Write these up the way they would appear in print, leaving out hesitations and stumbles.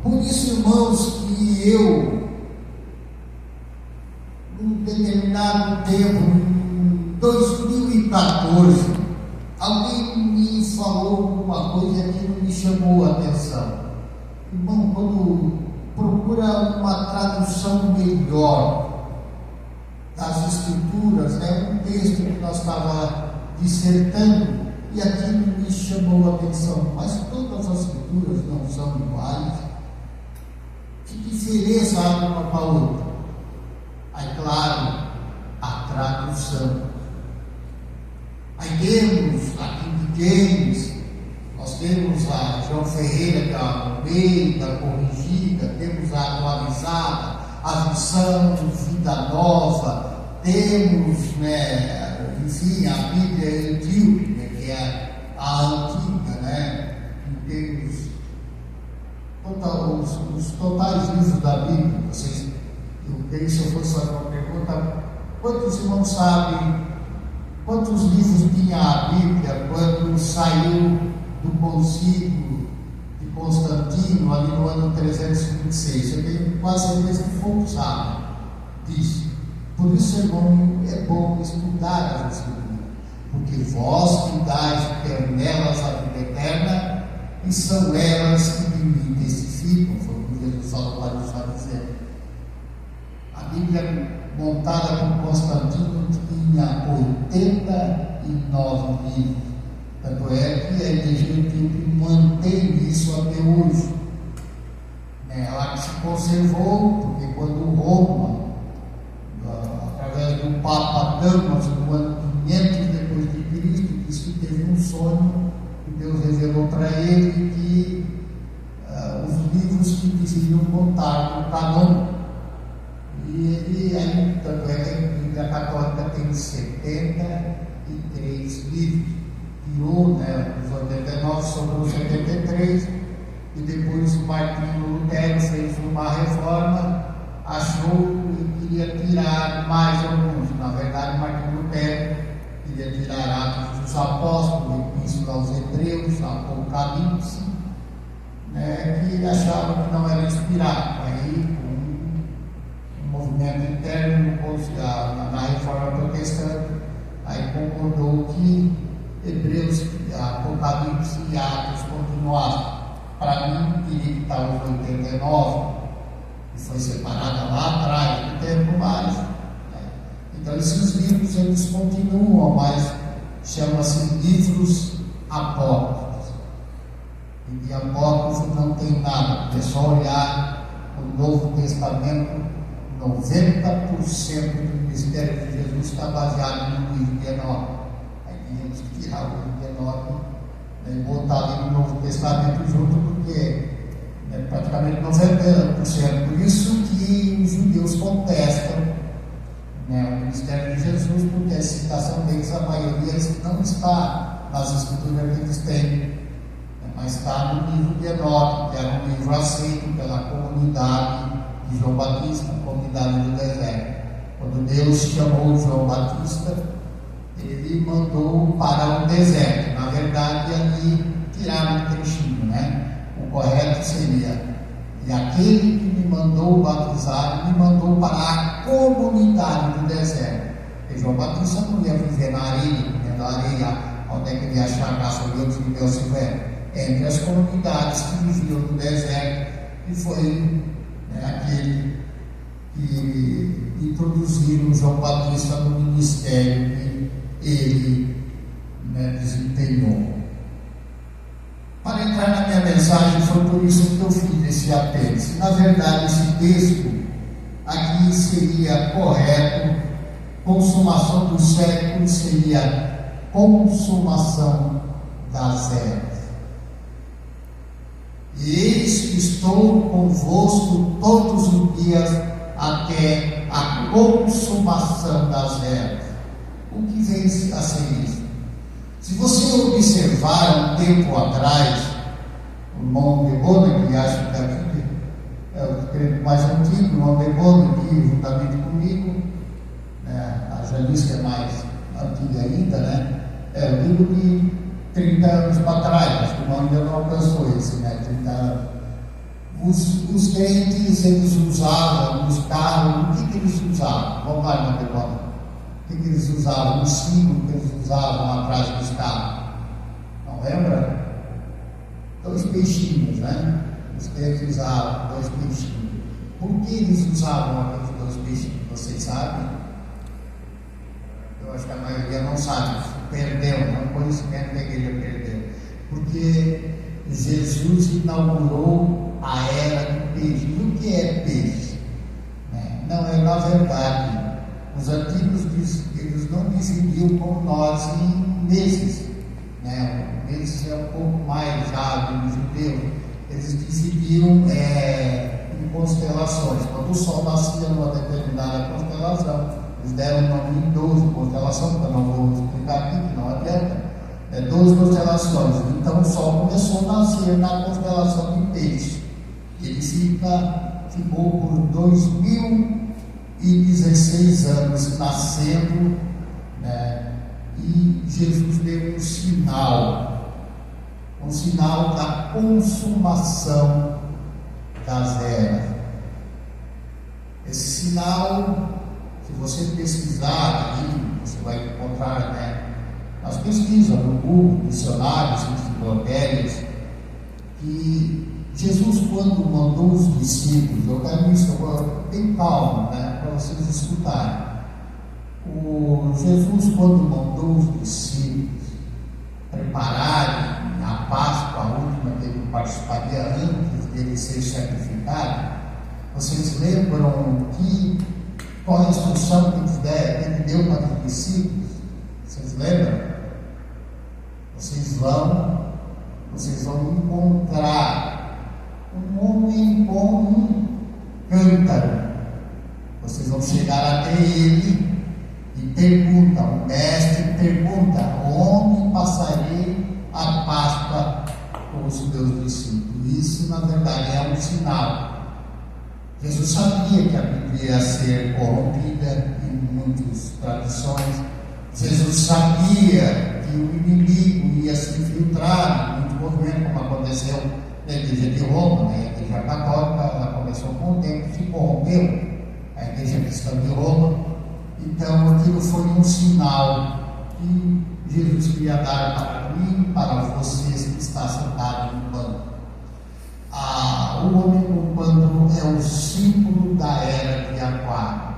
Por isso, irmãos, que eu, num determinado tempo, em 2014, alguém me falou alguma coisa que não me chamou a atenção. Irmão, quando procura uma tradução melhor das Escrituras, né? Um texto que nós estávamos dissertando, e aquilo me chamou a atenção. Mas todas as Escrituras não são iguais. Que diferença há uma para a outra? Aí, claro, a tradução. Aí temos a King James, nós temos a João Ferreira, que é a Almeida, corrigida, temos a atualizada, a Visão, Vida Nova, temos, né, enfim, a Bíblia Etíope, né, que é a antiga, né, e temos os totais livros da Bíblia. Eu queria, se eu fosse fazer uma pergunta, quantos irmãos sabem quantos livros tinha a Bíblia quando saiu do concílio de Constantino, ali no ano 326? Eu tenho quase certeza que poucos sabem disso. Por isso é bom estudar as Escrituras, porque vós que dais nelas a vida eterna, e são elas que me testificam, foi o que Jesus falou para os fariseus. A Bíblia montada por Constantino tinha 89 livros. Tanto é que a Igreja Etíope mantém isso até hoje. Ela se conservou, porque quando Roma, através do Papa Damaso, no ano 500 depois de Cristo, disse que teve um sonho que Deus revelou para ele que os livros que deveriam contar no canon. E ele aí, tanto é que a Bíblia Católica tem 73 livros, tirou, né, os 89, sobrou 73, e depois o Martinho Lutero fez uma reforma, achou que queria tirar mais alguns. Na verdade, Martinho Lutero queria tirar Atos dos Apóstolos, Epístola aos Hebreus, Apocalipse, né, que achavam que não era inspirado. Aí, movimento interno na reforma protestante, aí concordou que Hebreus, Apocalipse e Atos continuassem. Para mim, teria que estar os 89, que foi separada lá atrás do tempo, mas, né? Então esses livros eles continuam, mas chama-se livros apócrifos. E de apócrifo não tem nada, é só olhar o Novo Testamento. 90% do ministério de Jesus está baseado no livro de Enoque. Aí tínhamos que tirar o livro de Enoque, né, e botar ali no Novo Testamento junto, porque é praticamente 90%. Por isso que os judeus contestam, né, o ministério de Jesus, porque a citação deles, a maioria não está nas escrituras que eles têm, né, mas está no livro de Enoque, que era um livro aceito pela comunidade de João Batista, comunidade do deserto. Quando Deus chamou João Batista, ele mandou para o deserto. Na verdade, ali tiraram um trechinho, né? O correto seria: e aquele que me mandou batizar, me mandou para a comunidade do deserto. E João Batista não ia viver na areia, comendo areia, onde é que ele ia achar gasolina de mel silvestre? Entre as comunidades que viviam no deserto, e foi aquele que introduziram João Batista no ministério que ele, né, desempenhou. Para entrar na minha mensagem, foi por isso que eu fiz esse apêndice. Na verdade, esse texto aqui seria correto, consumação dos séculos seria consumação das eras. E eis que estou convosco todos os dias até a consumação das eras. O que vem a ser isso? Se você observar um tempo atrás, o irmão de Bona, que acho que aqui é o crente mais antigo, o irmão de Bona, aqui juntamente comigo, né, a Janice, que é mais antiga ainda, né? Eu digo de 30 anos para trás, acho que o irmão ainda não alcançou esse, né? 30 anos. O Os crentes, eles usavam nos carros, o que eles usavam? Vamos lá, na memória. O que eles usavam? O símbolo que eles usavam atrás dos carros. Não lembra? 2 peixinhos, né? Os crentes usavam 2 peixinhos. Por que eles usavam aqueles 2 peixinhos? Vocês sabem? Eu acho que a maioria não sabe. Perdeu, não conhecimento da igreja perdeu. Porque Jesus inaugurou a era do peixe. O que é peixe? Não, na verdade, os antigos eles não dividiam como nós em meses. Meses é um pouco mais hábil nos judeus. Eles dividiam em constelações. Quando o sol nascia numa determinada constelação, eles deram o nome de 12 constelações, que eu não vou explicar aqui, que não adianta. 12 constelações. Então o Sol começou a nascer na constelação de Peixe. Ele ficou por 2016 anos nascendo, e Jesus deu um sinal da consumação das eras. Esse sinal, se você pesquisar aí, você vai encontrar, as pesquisas no Google, dicionários, enciclopédias, que Jesus, quando mandou os discípulos, eu quero isso bem calmo, para vocês escutarem. Jesus, quando mandou os discípulos prepararem a Páscoa, a última que ele participaria antes dele ser sacrificado, vocês lembram qual a instrução que ele deu para os discípulos? Vocês lembram? Vocês vão encontrar um homem com um cântaro. Vocês vão chegar até ele e perguntam, o mestre pergunta, onde passarei a Páscoa com os meus discípulos? Isso, na verdade, é um sinal. Jesus sabia que a Bíblia ia ser corrompida em muitas tradições. Jesus sabia que o inimigo ia se infiltrar em muito movimento, como aconteceu na igreja de Roma, a igreja católica. Ela começou com o tempo, se corrompeu, a igreja cristã de Roma. Então aquilo foi um sinal que Jesus queria dar para mim e para vocês que estão sentados no banco. O homem com pano é o símbolo da era de Aquário.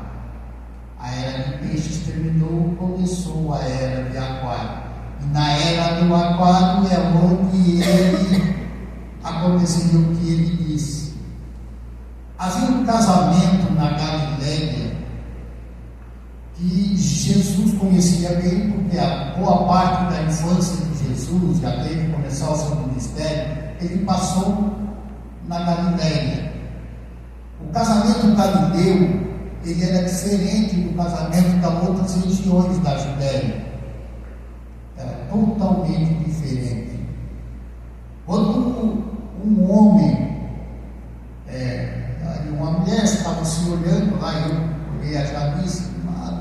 A era de Peixes terminou, começou a era de Aquário. E na era do Aquário é onde aconteceu o que ele disse. Havia um casamento na Galileia que Jesus conhecia bem, porque a boa parte da infância de Jesus, até ele começar o seu ministério, ele passou na Galileia. O casamento galileu, ele era diferente do casamento das outras regiões da Judéia. Era totalmente diferente. Quando um homem e uma mulher estavam se olhando lá, eu olhei a Janice,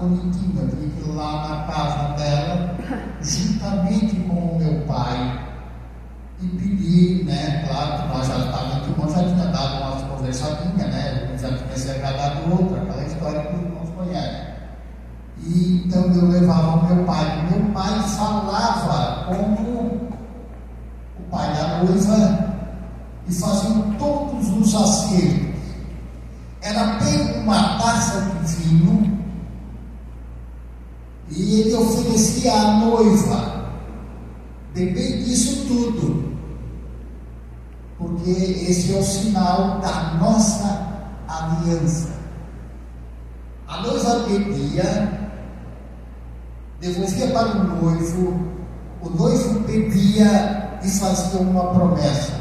bonitinha, vi que lá na casa dela, juntamente com o meu pai, e pedi, claro que nós já estávamos aqui, o irmão já tinha dado umas conversadinhas, já tinha se agradado outra, aquela história que os irmãos conhecem. E então eu levava o meu pai. Meu pai falava como o pai da noiva e faziam todos os acertos. Era bem uma taça de vinho e ele oferecia à noiva beber disso tudo, porque esse é o sinal da nossa aliança. A noiva bebia, devolvia para o noivo bebia e fazia uma promessa: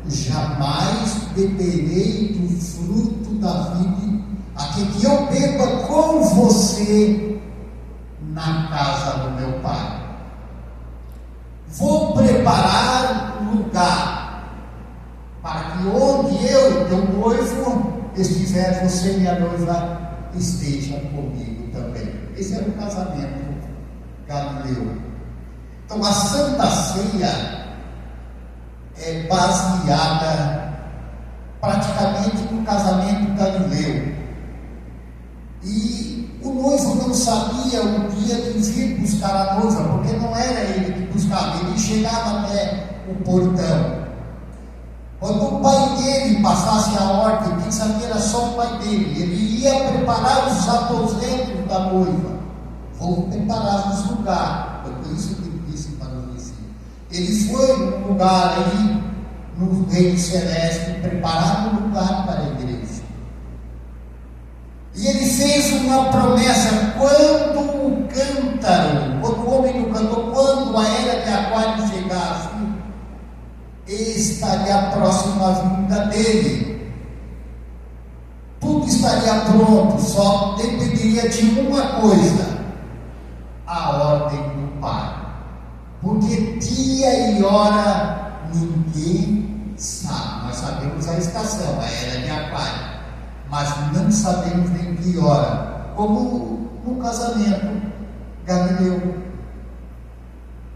jamais beberei do fruto da vide, até que eu beba com você na casa do meu pai. Vou preparar um lugar para que onde eu, teu noivo, estiver, você, minha noiva, esteja comigo também. Esse era o casamento galileu. Então a Santa Ceia é baseada praticamente um casamento galileu. E o noivo não sabia o dia de vir buscar a noiva, porque não era ele que buscava, ele chegava até o portão. Quando o pai dele passasse a ordem, quem sabia era só o pai dele, ele ia preparar os aposentos da noiva. Vou preparar os lugares. Foi isso que ele disse para os discípulos. Ele foi num lugar ali, no reino celeste, preparar um lugar para a igreja. E ele fez uma promessa: quando o cântaro, quando o homem do cantor, quando a era de Aquário chegasse, estaria próximo à vinda dele. Tudo estaria pronto, só dependeria de uma coisa: a ordem do Pai. Porque dia e hora ninguém sabe. Nós sabemos a estação, a era de Aquário, mas não sabemos nem que hora. Como no casamento galileu.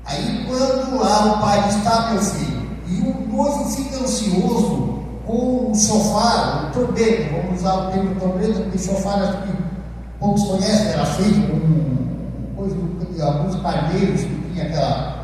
Aí quando o pai está, meu filho, e o noivo fica ansioso com o chofar, o trombeta, vamos usar o termo trombeta, porque chofar acho que poucos conhecem, era feito com coisa de alguns carneiros que tinha aquela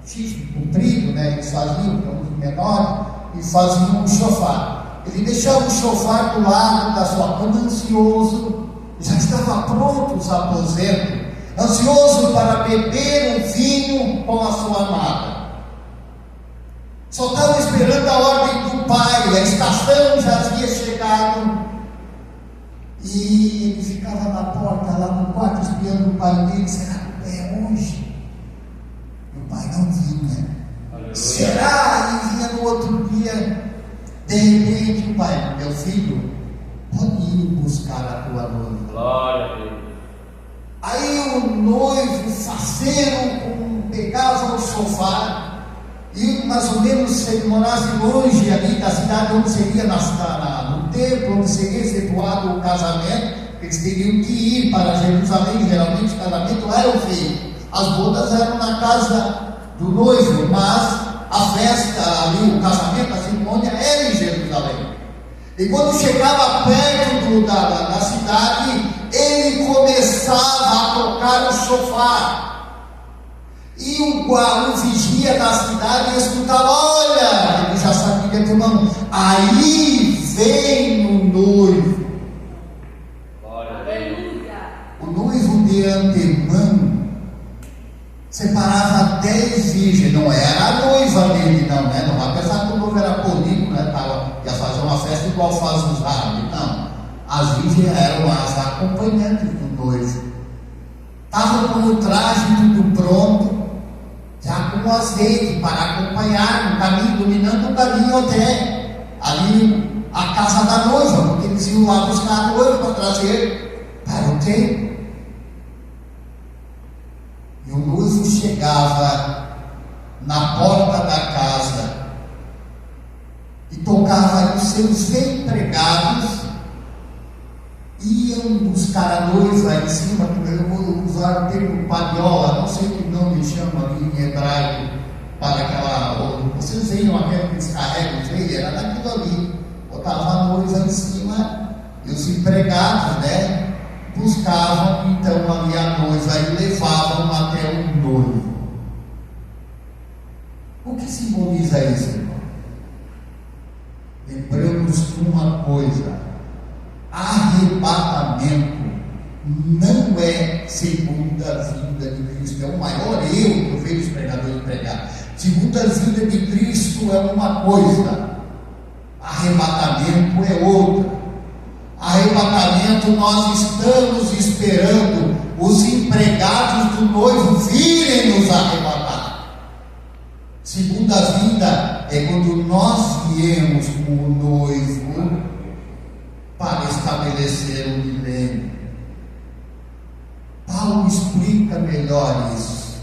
chifre comprido, né? Eles faziam, uns menores, e faziam um chofar. Ele deixava o chofar do lado da sua cama, ansioso, já estava pronto os aposentos, ansioso para beber o vinho com a sua amada. Só estava esperando a ordem do pai, a estação já havia chegado, e ele ficava na porta, lá no quarto, espiando o pai dele. Será que é hoje? E o pai não vinha. Aleluia. Será? E vinha no outro dia. De repente o pai: meu filho, pode ir buscar a tua noiva. Glória a Deus. Aí o noivo faceiro pegava o sofá, e mais ou menos, se ele morasse longe ali da cidade onde seria no templo, onde seria efetuado o casamento, eles teriam que ir para Jerusalém. Geralmente o casamento lá era feito, as bodas eram na casa do noivo, mas a festa ali, o casamento, a cerimônia era em Jerusalém. E quando chegava perto da cidade, ele começava a tocar o chofar. E o vigia da cidade escutava: olha, ele já sabia que o nome, aí vem o noivo. Aleluia. O noivo de antemão separava 10 virgens, não era a noiva dele, não, né? Não vai pensar que o noivo era político, né? Ia fazer uma festa igual faz os árabes, não. As virgens eram as acompanhantes do noivo, estavam com o traje tudo pronto, já com o azeite para acompanhar no caminho, dominando o caminho até ali a casa da noiva, porque eles iam lá buscar a noiva para trazer para o templo. E o noivo chegava na porta da casa e tocava, os seus empregados iam buscar a noiva em cima, eu vou usar o termo padiola, não sei que nome chama ali em hebraico, para aquela, vocês veem aquele que descarrega o trailer, era daquilo ali, botava a noiva em cima, e os empregados, né, buscavam então ali a noiva e levavam até o noivo. O que simboliza isso, irmão? Lembramos uma coisa: arrebatamento não é segunda vinda de Cristo. É o maior erro que eu vejo os pregadores pregar. Segunda vinda de Cristo é uma coisa, arrebatamento é outra. Arrebatamento, nós estamos esperando os empregados do noivo virem nos arrebatar. Segunda vinda é quando nós viemos com o noivo para estabelecer o milênio. Paulo explica melhor isso.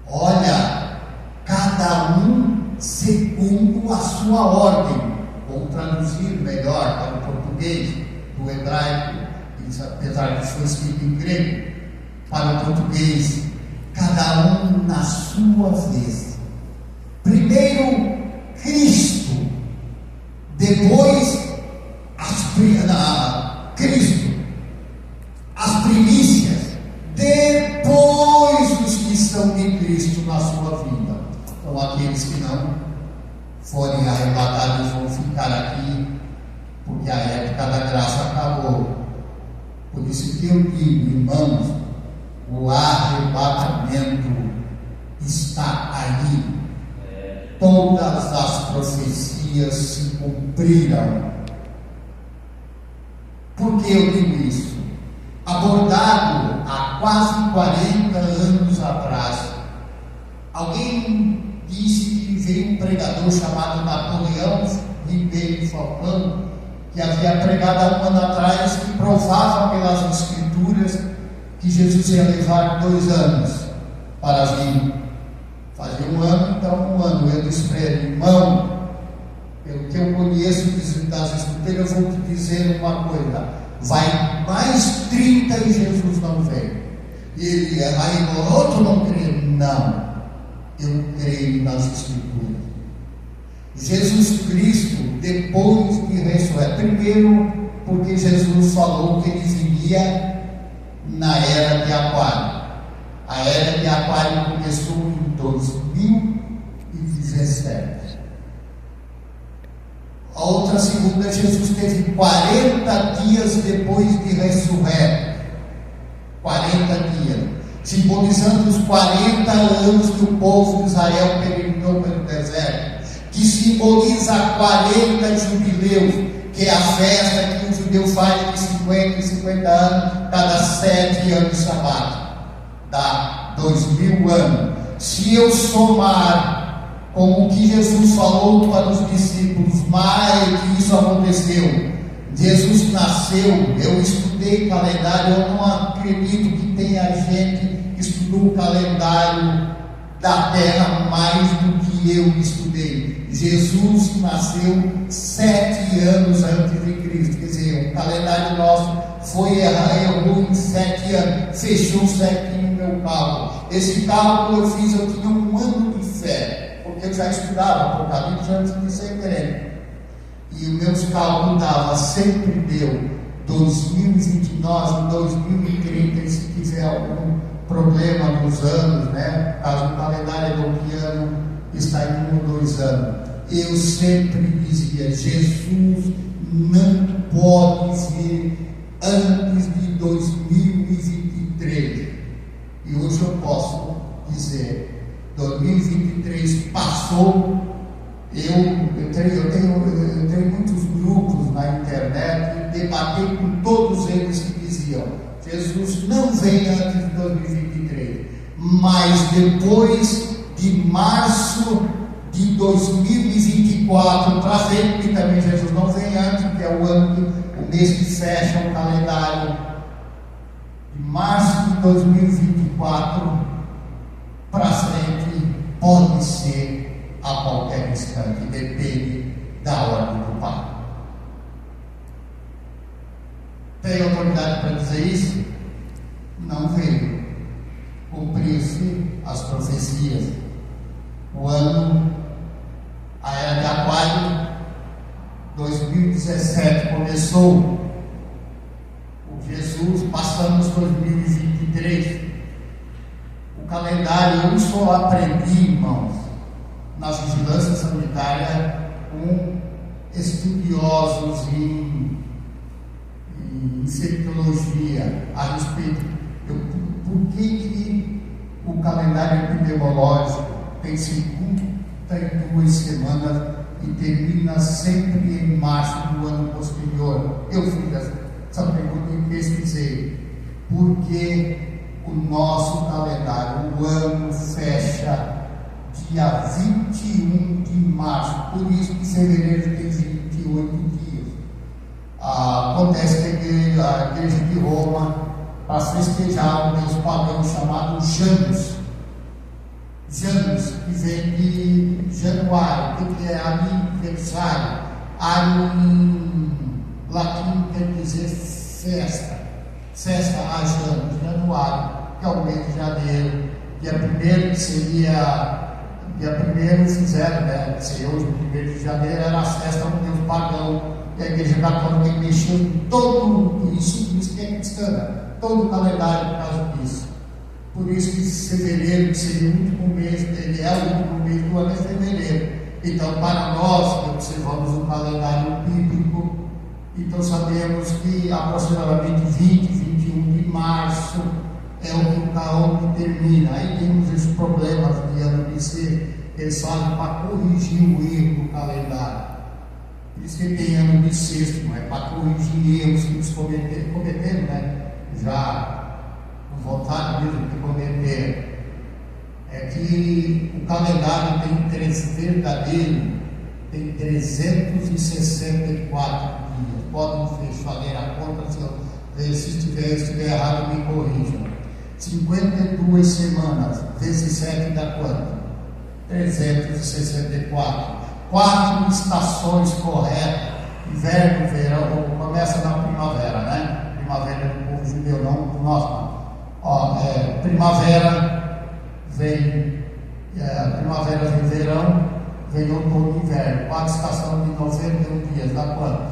Olha, cada um segundo a sua ordem. Vou traduzir melhor para o português, do hebraico, apesar de foi escrito em grego, para o português, cada um na sua vez. Primeiro Cristo, Depois, Cristo, as primícias, depois os que são de Cristo na sua vida. Então, aqueles que não forem arrebatados vão ficar aqui, porque a época da graça acabou. Por isso que eu digo, irmãos, o arrebatamento está aí. Todas as profecias se cumpriram. Por que eu digo isso? Abordado há quase 40 anos atrás, alguém disse que veio um pregador chamado Napoleão Ribeiro Falcão, que havia pregado há um ano atrás, que provava pelas Escrituras que Jesus ia levar 2 anos para vir. Fazia 1 ano, então 1 ano. Eu disse para ele: irmão, pelo que eu conheço das Escrituras, eu vou te dizer uma coisa: vai mais 30 e Jesus não vem. E ele: aí o outro não crê. Não, eu creio nas Escrituras. Jesus Cristo, depois de ressurreto, primeiro porque Jesus falou que ele viria na era de Aquário. A era de Aquário começou em 2017. A outra segunda, Jesus teve 40 dias depois de ressurreto. 40 dias, simbolizando os 40 anos que o povo de Israel peregrinou pelo deserto, que simboliza 40 jubileus, que é a festa que o judeu faz de 50 em 50 anos, cada 7 anos sabáticos. Dá 2000 anos. Se eu somar com o que Jesus falou para os discípulos, mais que isso aconteceu, Jesus nasceu. Eu estudei calendário, eu não acredito que tenha gente que estudou o calendário da terra mais do que eu estudei. Jesus nasceu 7 anos antes de Cristo. Quer dizer, o calendário nosso errou em 7 anos, fechou 7 no meu cálculo. Esse cálculo eu fiz, eu tinha 1 ano de fé, porque eu já estudava Apocalipse antes de ser crente, e os meus cálculos davam, sempre deu 2029, 2030, e se tiver algum problema nos anos, né, caso o calendário europeano está em 1 ou 2 anos, eu sempre dizia: Jesus não pode vir antes de 2023. E hoje eu posso dizer: 2023 passou. Eu tenho muitos grupos na internet e debatei com todos eles que diziam: Jesus não vem antes de 2023, mas depois de março de 2024 para frente, que também Jesus não vem antes, que é o ano, o mês que fecha o calendário, de março de 2024 para frente, pode ser a qualquer instante, depende da ordem do Pai. Tem autoridade para dizer isso? Não veio. Cumpriu-se as profecias. O ano, a era de Aquário, 2017 começou. O Jesus, passamos 2023. O calendário, eu só aprendi, irmãos, na vigilância sanitária, com estudiosos em infectologia a respeito por que o calendário epidemiológico tem 52 semanas e termina sempre em março do ano posterior. Eu fiz essa pergunta e pesquisei. Porque o nosso calendário, o ano fecha dia 21 de março, por isso que fevereiro tem 28 dias. Acontece que a igreja de Roma, para festejar um deus pagão chamado Janus, que vem de januário, que é aniversário. Em latim quer dizer festa a Janus, januário, que é o mês de janeiro. Dia 1º que seria dia 1º fizeram, né? Se hoje, 1º de janeiro, era a festa do Deus pagão, e a Igreja Católica mexeu em todo isso que é cristã, todo o calendário por causa disso. Por isso que fevereiro, que seria o último mês, ele é o último mês do ano, é fevereiro. Então, para nós que observamos o calendário bíblico, então sabemos que aproximadamente 20, 21 de março é o que o Caon termina. Aí temos esses problemas de ano bissexto, eles fazem para corrigir o erro do calendário. Por isso que tem ano bissexto, mas para corrigir erros que eles cometeram, né? Já com vontade mesmo de cometer. É que o calendário tem verdadeiro, tem 364 dias. Podem fazer a conta, se estiver errado, me corrijam. 52 semanas, vezes 7 dá quanto? 364. 4 estações corretas: inverno, verão, começa na primavera, né? Primavera do povo judeu, não do nosso, não. Primavera vem verão, vem outono e inverno. 4 estações de 91 dias, dá quanto?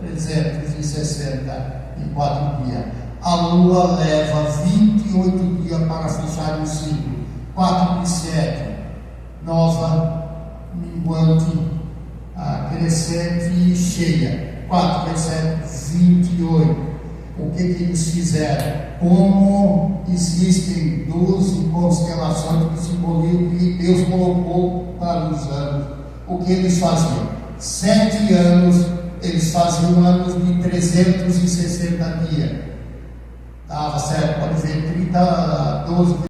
364 dias. A lua leva 28 dias para fechar o ciclo. 4 de 7, nova, minguante, crescente e cheia. 4 vezes 7, 28. O que eles fizeram? Como existem 12 constelações que simbolizam que Deus colocou para os anos, o que eles faziam? 7 anos, eles faziam anos de 360 dias. Estava certo? Pode ver, 12